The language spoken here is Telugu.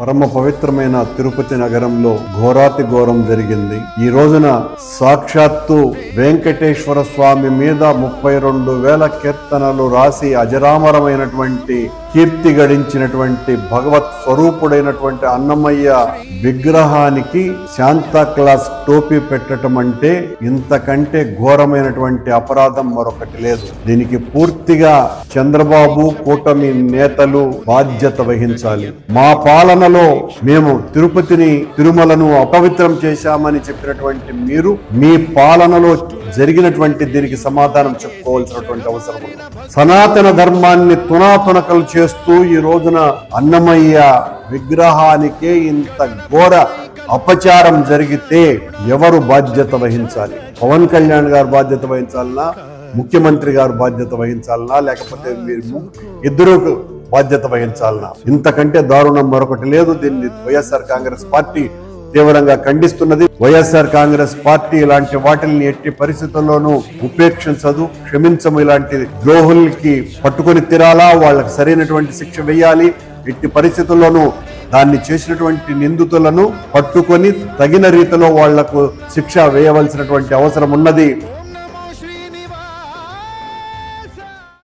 పరమ పవిత్రమైన తిరుపతి నగరంలో ఘోరాతి ఘోరం జరిగింది. ఈ రోజున సాక్షాత్తు వెంకటేశ్వర స్వామి మీద 32,000 కీర్తనలు రాసి అజరామరమైనటువంటి కీర్తి గడించినటువంటి భగవత్ స్వరూపుడైనటువంటి అన్నమయ్య విగ్రహానికి శాంతా క్లాస్ టోపీ పెట్టడం అంటే ఇంతకంటే ఘోరమైనటువంటి అపరాధం మరొకటి లేదు. దీనికి పూర్తిగా చంద్రబాబు కూటమి నేతలు బాధ్యత వహించాలి. మా పాలనలో మేము తిరుపతిని తిరుమలను అపవిత్రం చేశామని చెప్పినటువంటి మీరు మీ పాలనలో జరిగినటువంటి దీనికి సమాధానం చెప్పుకోవాల్సినటువంటి అవసరం ఉంది. సనాతన ధర్మాన్ని తునాతునకలు చేస్తూ ఈ రోజున అన్నమయ్య విగ్రహానికే ఇంత ఘోర అపచారం జరిగితే ఎవరు బాధ్యత వహించాలి? పవన్ కళ్యాణ్ గారు బాధ్యత వహించాలనా, ముఖ్యమంత్రి గారు బాధ్యత వహించాలనా, లేకపోతే మీరు ఇద్దరు బాధ్యత వహించాలనా? ఇంతకంటే దారుణం మరొకటి లేదు. దీన్ని వైఎస్ఆర్ కాంగ్రెస్ పార్టీ తీవ్రంగా ఖండిస్తున్నది. వైఎస్ఆర్ కాంగ్రెస్ పార్టీ ఇలాంటి వాటిని ఎట్టి పరిస్థితుల్లోనూ ఉపేక్షించదు, క్షమించము. ఇలాంటి ద్రోహులకి పట్టుకొని తిరాలా, వాళ్ళకి సరైనటువంటి శిక్ష వేయాలి. ఎట్టి పరిస్థితుల్లోనూ దాన్ని చేసినటువంటి నిందితులను పట్టుకొని తగిన రీతిలో వాళ్లకు శిక్ష వేయవలసినటువంటి అవసరం ఉన్నది.